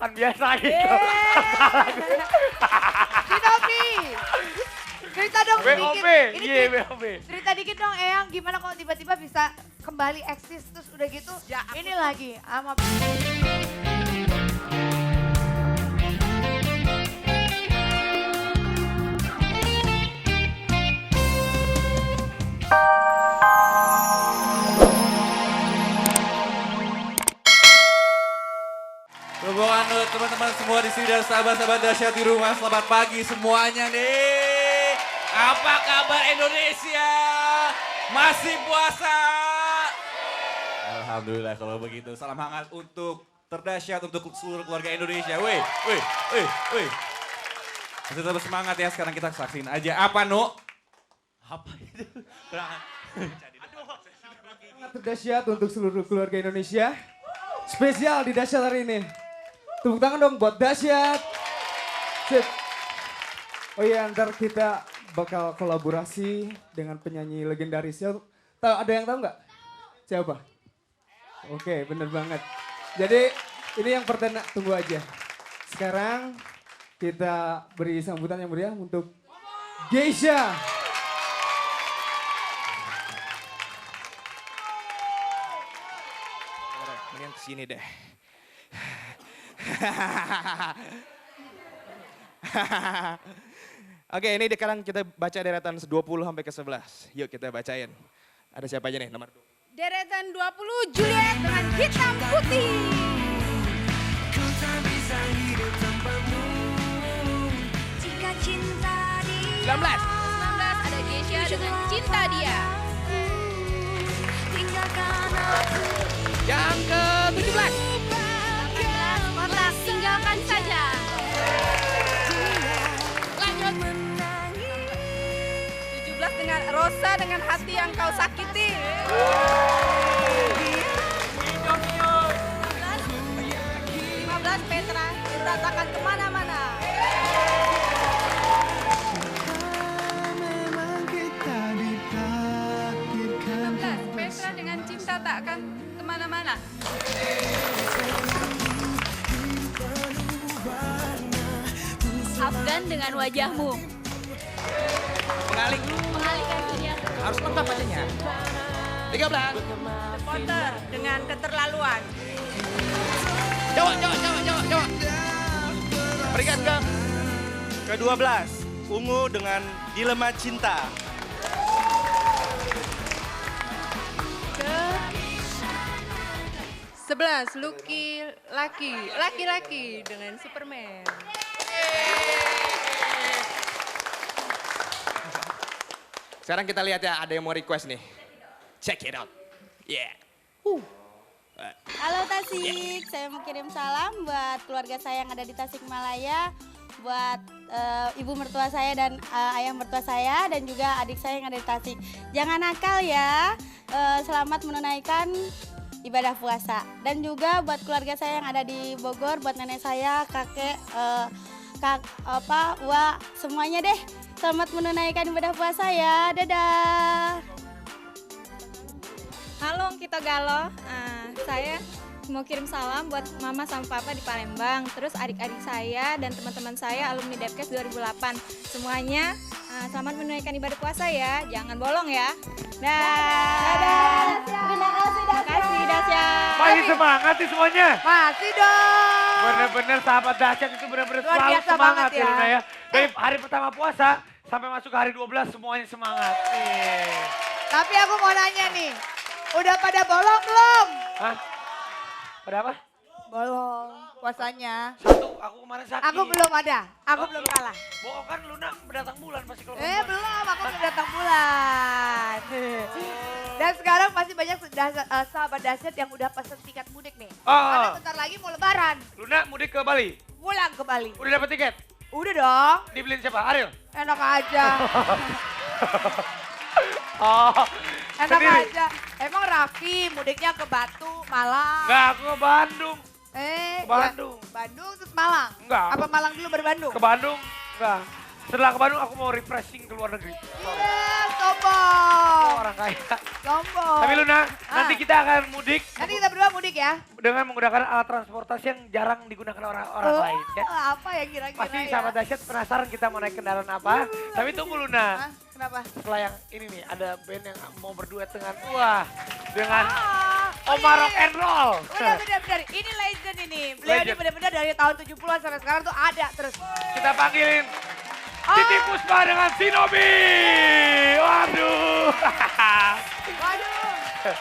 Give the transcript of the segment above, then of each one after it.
kan biasa gitu. Si Novi. Cerita dong BOB, dikit. iya BOB. Cerita dikit dong Eyang, gimana kalau tiba-tiba bisa kembali eksis terus udah gitu. Ya, aku ini lagi sama Rombongan teman-teman semua di sini dan sahabat-sahabat dahsyat di rumah, selamat pagi semuanya nih. Apa kabar Indonesia? Masih puasa? Alhamdulillah kalau begitu. Salam hangat untuk terdahsyat untuk seluruh keluarga Indonesia. Wih. Masih tetap semangat ya, sekarang kita saksiin aja. Apa, No? Apa itu? Sangat terdahsyat untuk seluruh keluarga Indonesia. Spesial di dahsyat hari ini. Tepuk tangan dong buat dahsyat. Sip. Oh iya, ntar kita bakal kolaborasi dengan penyanyi legendarisnya. Ada yang tahu nggak? Siapa? Oke, bener banget. Jadi ini yang pertama, tunggu aja. Sekarang kita beri sambutan yang meriah untuk Geisha. Mendingan kesini deh. Oke, ini sekarang kita baca deretan 20 sampai ke 11. Yuk kita bacain. Ada siapa aja nih nomor 2? Deretan 20 Juliet dengan hitam putih. 19. 19 ada Geisha dengan cinta dia. Yang ke 17. 18 kotak tinggalkan saja. Lanjut. 17 dengan Rosa dengan hati yang kau sakiti. 15 Petra kita takkan kemana-mana. 16 Petra dengan cinta tak akan kemana-mana. Afgan dengan wajahmu. Mengalihkan dunia. Harus lengkap bacanya. 13. Potter dengan keterlaluan. Jawab. Peringkat ke-12, Ungu dengan Dilema Cinta. Ke 11 Lucky laki-laki dengan Superman. Sekarang kita lihat ya, ada yang mau request nih. Check it out. Yeah. Halo Tasik, saya mau kirim salam buat keluarga saya yang ada di Tasikmalaya, buat ibu mertua saya dan ayah mertua saya dan juga adik saya yang ada di Tasik. Jangan nakal ya, selamat menunaikan ibadah puasa. Dan juga buat keluarga saya yang ada di Bogor, buat nenek saya, kakek, wah semuanya deh. Selamat menunaikan ibadah puasa ya, dadah. Halo kita Galo, saya mau kirim salam buat mama sama papa di Palembang, terus adik-adik saya dan teman-teman saya alumni Depkes 2008. Semuanya selamat menunaikan ibadah puasa ya, jangan bolong ya. Dadah. Terima kasih Dasya. Masih semangat sih semuanya. masih dong. Bener-bener sahabat dahsyat itu bener-bener Luar selalu biasa semangat banget ya. Luna ya. Dari hari pertama puasa sampai masuk ke hari 12 semuanya semangat. Tapi aku mau nanya nih, udah pada bolong belum? Hah? Pada apa? Bolong puasanya. Satu, aku kemarin sakit. Aku belum ada, aku Oh, belum belum. kalah. Bohong kan Luna mendatang bulan pasti kalau Belum, aku belum datang bulan. Dan sekarang masih banyak sahabat dahsyat yang udah pesen tiket mudik nih. Oh. Karena bentar lagi mau lebaran, Luna mudik ke Bali. pulang ke Bali. Udah dapat tiket? Udah dong, Dibeliin siapa? Ariel? enak aja. Oh, Enak sendiri? aja. Emang Raffi mudiknya ke Batu, Malang. Enggak, aku ke Bandung. Ke Bandung. Bandung terus Malang? Enggak. Apa Malang dulu baru Bandung? Ke Bandung? Enggak. Setelah ke Bandung aku mau refreshing ke luar negeri. Yes, sombong. orang kaya. Sombong. Tapi Luna, nanti kita akan mudik Nanti kita berdua mudik ya. dengan menggunakan alat transportasi yang jarang digunakan orang-orang lain. Ya. Apa ya kira-kira Pasti ya? sahabat dahsyat penasaran kita mau naik kendaraan apa. Tapi tunggu Luna. Hah? Kenapa? Setelah yang ini nih, ada band yang mau berduet dengan, dengan Oh, Oma iya, Rock iya. and Roll. Benar. Ini legend ini. Beliau ini Legend. benar-benar dari tahun 70-an sampai sekarang tuh ada terus. Kita panggilin Titi Puspa dengan Shinobi. Waduh. Waduh.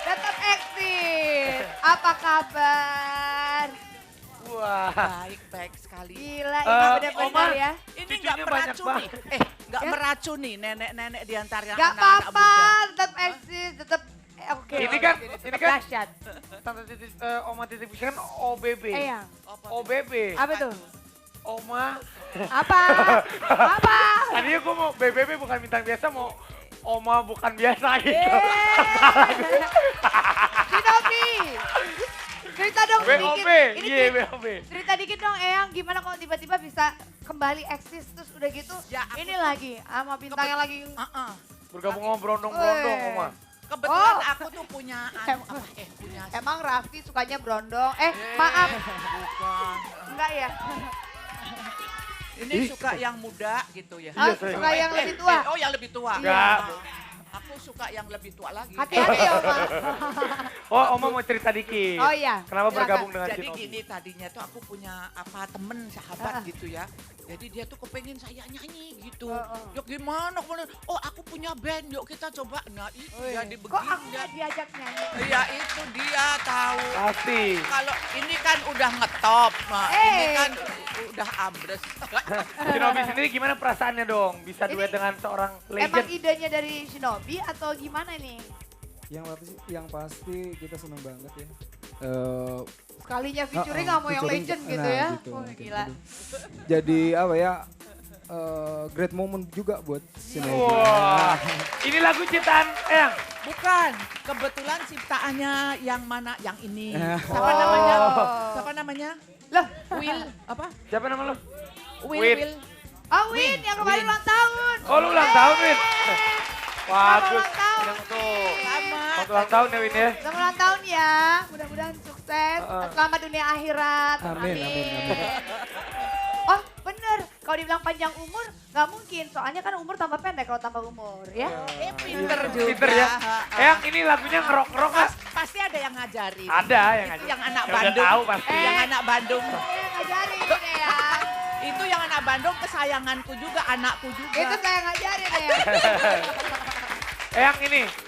Tetap eksis. Apa kabar? Wah. Baik sekali. Gila, ini benar-benar Oma, ya. Ini cucunya nggak banyak meracuni. banget. Nggak Ya. meracuni nenek-nenek di antara Gak anak-anak apa-apa, muda. tetap eksis, tetap oke. Ini kan, Tetap dahsyat. Tante Titi, Oma Titi Puspa kan OBB. Eyang, OBB. apa tuh? Oma. Apa? Apa? Tadinya gue mau BBB bukan bintang biasa, mau Oma bukan biasa gitu. Shinobi. Cerita dong BOB, dikit. Ini iya BOB. cerita dikit dong Eyang, gimana kalau tiba-tiba bisa kembali eksis terus udah gitu. Ya, aku- Ini lagi sama bintang yang lagi. Bergabung sama Brondong-Brondong, Weh. Oma. Kebetulan Oh. aku tuh punya punya Emang Raffi sukanya brondong? Maaf, bukan. enggak ya? Ini suka yang muda gitu ya. Ah, saya. suka yang lebih tua. Oh, yang lebih tua. Enggak. Aku suka yang lebih tua lagi. Hati-hati ya, Oma. Oh, Oma mau cerita dikit. Oh iya. Kenapa silakan. bergabung dengan Jadi Shinobi? gini, tadinya tuh aku punya temen sahabat gitu ya. Jadi dia tuh kepengen saya nyanyi gitu. Yuk gimana? Oh aku punya band, yuk kita coba. Nah itu jadi Kok begini. aku nggak diajak nyanyi? Iya itu dia tahu. Pasti. Kalau ini kan udah ngetop, nah ini kan udah ambles. Shinobi sendiri gimana perasaannya dong? Bisa duet Ini dengan seorang Emang legend. idenya dari Shinobi atau gimana nih? Yang pasti kita seneng banget ya. Sekalinya featuring nggak mau yang featuring, legend gitu nah, ya? gitu, Wah mungkin. gila. Jadi apa ya? Great moment juga buat Shinobi. Wah, ini lagu ciptaan Eyang. Bukan, kebetulan ciptaannya yang mana? Yang ini. Siapa Oh. namanya? Siapa namanya? Lah, Will apa? Siapa nama lo? Will. Win. Will. Win yang kemarin Win. ulang tahun. Oh, lu ulang tahun, Win. Bagus. ulang tahun. Yang tuh. Selamat. Selamat ulang tahun ya, Win ya. Selamat ulang tahun ya. Mudah-mudahan sukses. Selamat dunia akhirat. Amin. Oh bener, kalau dibilang panjang umur nggak mungkin. Soalnya kan umur tambah pendek kalau tambah umur ya. Pinter juga. Pinter ya. Eyang, ini lagunya ngerok-ngerok nggak? Pasti ada yang ngajarin. Ada yang Itu ada. yang anak Ya udah Bandung. tahu pasti. Yang anak Bandung. Ngajarin ini ya. Itu yang anak Bandung kesayanganku juga, anakku juga. Itu saya ngajarin ya. Eyang,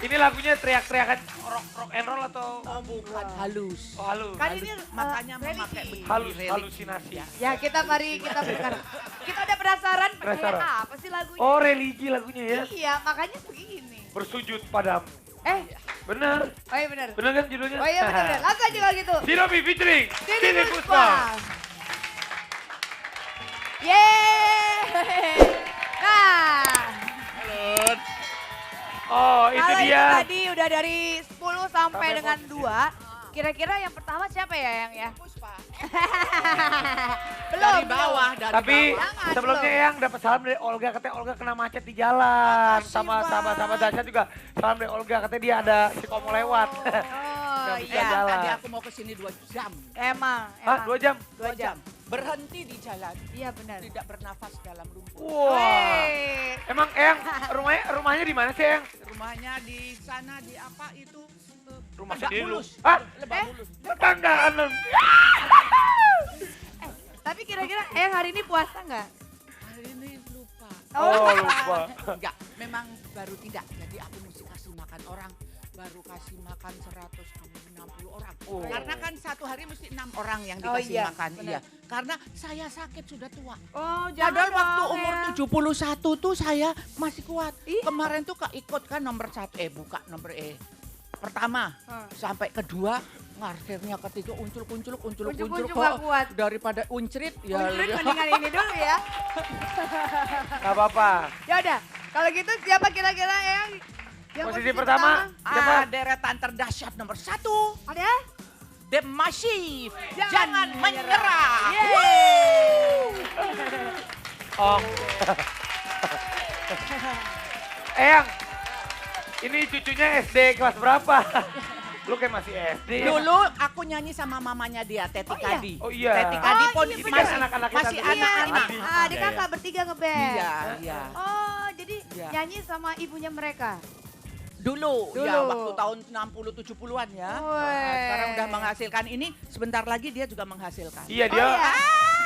ini lagunya teriak-teriakan rock and roll atau Oh, bukan halus. oh, halus? Kan ini Makanya religi. memakai begini. Halusinasi. Ya kita mari kita berikan. Kita udah penasaran Penasaran. apa sih lagunya? Oh, religi lagunya ya. Iya makanya begini. Bersujud padamu. Bener. Oh iya benar. Bener kan judulnya? Oh iya benar. Langsung aja kalau gitu. Shinobi featuring Titi Titi Puspa. Puspa. Yeay. Nah, Oh, itu kalau itu dia. tadi udah dari 10 sampai dengan 2. Kira-kira yang pertama siapa ya yang ya? Puspa. Belum. Dari bawah, dari Tapi bawah. Jangan, sebelumnya belum. Eyang dapat salam dari Olga, katanya Olga kena macet di jalan. Makasih, Sama Bang. sahabat-sahabat dahsyat juga. Salam dari Olga, katanya dia ada si Komo lewat. Oh Nggak bisa iya. jalan. Tadi aku mau kesini 2 jam. Emang. Hah, 2 jam? 2 jam. Berhenti di jalan. Iya benar. Tidak bernafas dalam rumput. Wah. Wey. Emang Eyang rumahnya di mana sih Eyang? Rumahnya di sana di apa itu? Rumah Lebak sendiri lu. Bulus. Hah? Lebak Bulus. Tetanggaan lu. Tapi kira-kira hari ini puasa nggak? Hari ini lupa. Oh, lupa. Enggak, memang baru tidak. Jadi aku mesti kasih makan orang. Baru kasih makan 160 orang. Oh. Karena kan satu hari mesti 6 orang yang Oh dikasih iya, makan. benar. Iya. Karena saya sakit sudah tua. Oh Padahal waktu umur ya. 71 tuh saya masih kuat. Ih. Kemarin tuh keikut kan nomor 1, pertama sampai kedua, akhirnya ketiga uncul-kuncul Uncul-kuncul nggak kuat. daripada uncrit ya. Uncrit mendingan ini dulu ya. Gak apa-apa. Ya udah, kalau gitu siapa kira-kira yang Posisi pertama, siapa? Deretan terdahsyat nomor 1. Ada? The Massive. Jangan Jangan menyerah. Oh. Eyang, ini cucunya SD kelas berapa? Lu kayak masih SD. Dulu aku nyanyi sama mamanya dia, Teti Kadi. Oh iya. Teti Kadi pun Ini kan masih anak-anak kita masih dulu. anak-anak. Adik kakak bertiga ngeband. Iya, iya. Oh, jadi Iya. nyanyi sama ibunya mereka. Dulu, Dulu. ya waktu tahun 60-70-an ya. Weh. Sekarang udah menghasilkan ini, sebentar lagi dia juga menghasilkan. Iya dia. Oh, iya.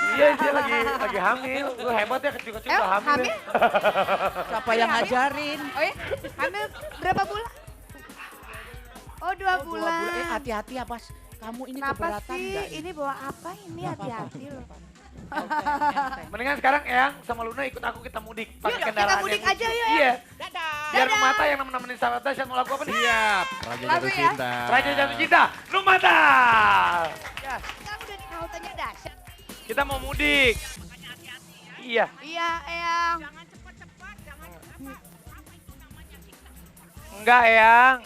Iya dia lagi hamil. Lu hebat ya kecil-kecil udah hamil. hamil? Ya. Siapa yang ngajarin? Oh ya? Hamil berapa bulan? Oh, 2 Oh, 2 bulan. bulan. Hati-hati ya, Pas. Kamu ini Kenapa keberatan sih? enggak? Ini bawa apa ini? Hati-hati loh. Mendingan sekarang Eyang sama Luna ikut aku kita mudik. Pakai Yuk, kendaraan kita mudik yang aja lucu. yuk ya. Iya. Dadah. Biar Numata yang nemenin sahabat dahsyat mau lagu apa nih? Siap. Raja Lagu Jatuh ya? Cinta. Raja Jatuh Cinta, Numata. Sekarang udah di haltenya dahsyat. Kita mau mudik. Iya. Iya, Eyang. Enggak Eyang.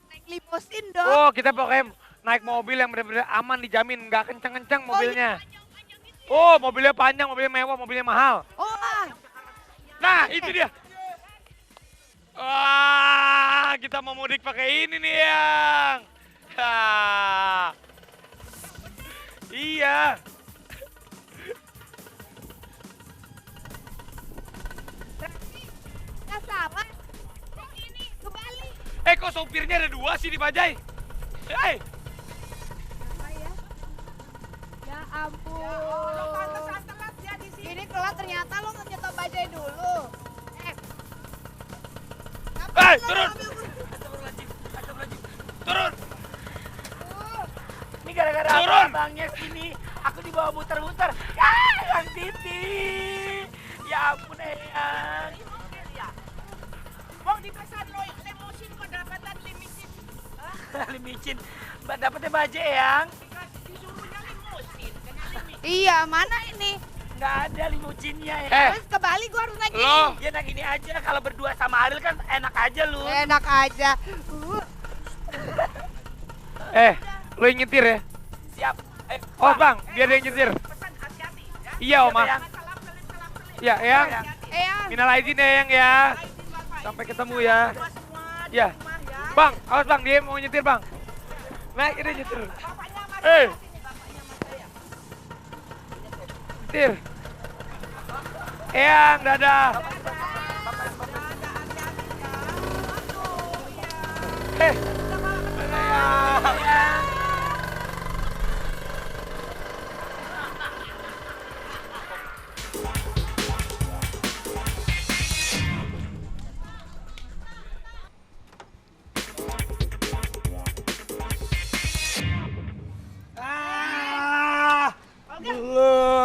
Naik limosin dong. Oh kita pokoknya naik mobil yang benar-benar aman dijamin. Nggak kenceng-kenceng mobilnya. Oh mobilnya panjang, mobilnya mewah, mobilnya mahal. Oh, Nah itu dia. Wah kita mau mudik pakai ini nih Yang. Iya. nggak salah. Ini kembali. Kok sopirnya ada 2 sih di bajai? Hei. Ya ampun. Ini telat ternyata lo nggak nyetok bajai dulu. Hei turun. Turun. Ini gara-gara Turun. abangnya sini, aku dibawa muter-muter. Yang Titi. Ya ampun, Eyang. Mau dipesan lo yang limousin kok dapatan limicin. Limicin. Dapetnya baja, Eyang. Disuruhnya limousin, kena limicin. Iya, mana ini? Nggak ada limucinnya ya. Terus ke Bali gua harus naik ini. Lo. Ya naik ini aja, kalau berdua sama Ariel kan enak aja lu. Enak aja. Lo yang nyetir ya? Siap. Oh bang, biar dia yang nyetir. Pesan hati-hati. Ya. Iya Oma. Eyang. Ya Eyang. Eyang. Minal aizin ya Eyang ya. Sampai ketemu ya. Ya. Bang, awas bang, dia mau nyetir bang. Naik dia nyetir. Nyetir. Eyang, dadah.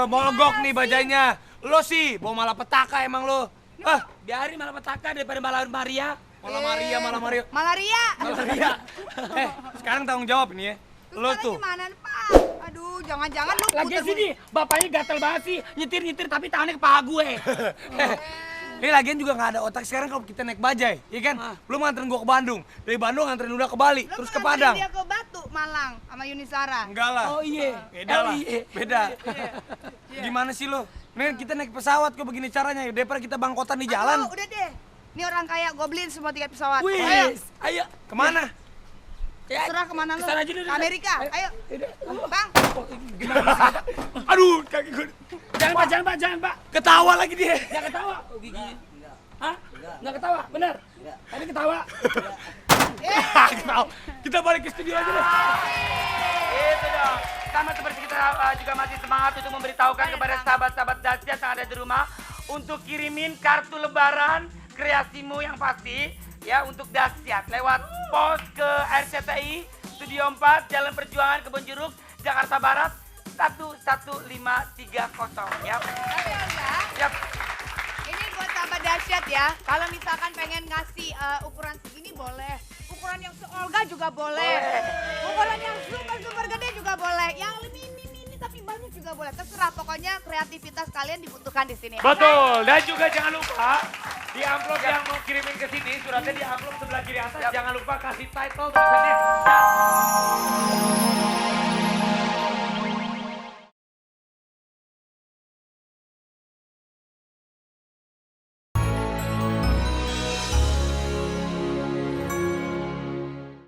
Mogok nih bajanya. Lo sih, bawa malapetaka emang lo. Biarin malah petaka daripada malah Maria. Malah Maria, malah Maria. Malaria. Malaria. Sekarang tanggung jawab nih ya. Lo tuh. Gimana Pak? Aduh, jangan-jangan lu Lagi puter- sini, bapaknya gatel banget sih. Nyetir-nyetir tapi tangannya ke paha gue. Ini lagian juga nggak ada otak sekarang kalau kita naik bajai, iya kan? Lu nganterin gua ke Bandung, dari Bandung nganterin udah ke Bali, Lu terus ke nganterin Padang. dia ke Batu, Malang sama Yunisara. Enggak lah. Oh iya. Beda lah. Beda. Gimana sih lo? Nih kita naik pesawat kok begini caranya, daripada kita bangkotan di jalan. Aduh, udah deh. Ini orang kaya, gue beliin semua tiket pesawat. Wih, Ayo, ayo. Kemana? terserah kemana lu. Kesana aja dulu, Ke Amerika, ayo. Bang, Aduh, kaki gue. Jangan Pak, jangan Pak, jangan Pak. Ketawa lagi dia. Jangan ketawa. Oh, gigi. Hah? Nggak ketawa, bener? Tadi ketawa. Ketawa. Kita balik ke studio aja deh. Itu dong. Sama seperti kita juga masih semangat untuk memberitahukan kepada sahabat-sahabat dahsyat yang ada di rumah untuk kirimin kartu lebaran kreasimu yang pasti ya untuk dahsyat lewat pos ke RCTI Studio 4 Jalan Perjuangan Kebonjeruk Jakarta Barat 11530 ya. Siap. ini buat sahabat dahsyat ya. Kalau misalkan pengen ngasih ukuran segini boleh. Ukuran yang se-Olga juga boleh. Ukuran yang super gede juga boleh. Yang ini tapi banyak juga boleh. Terserah, pokoknya kreativitas kalian dibutuhkan di sini. Betul, dan juga jangan lupa di amplop yang mau kirimin ke sini, suratnya di amplop sebelah kiri atas, jangan lupa kasih title tulisannya.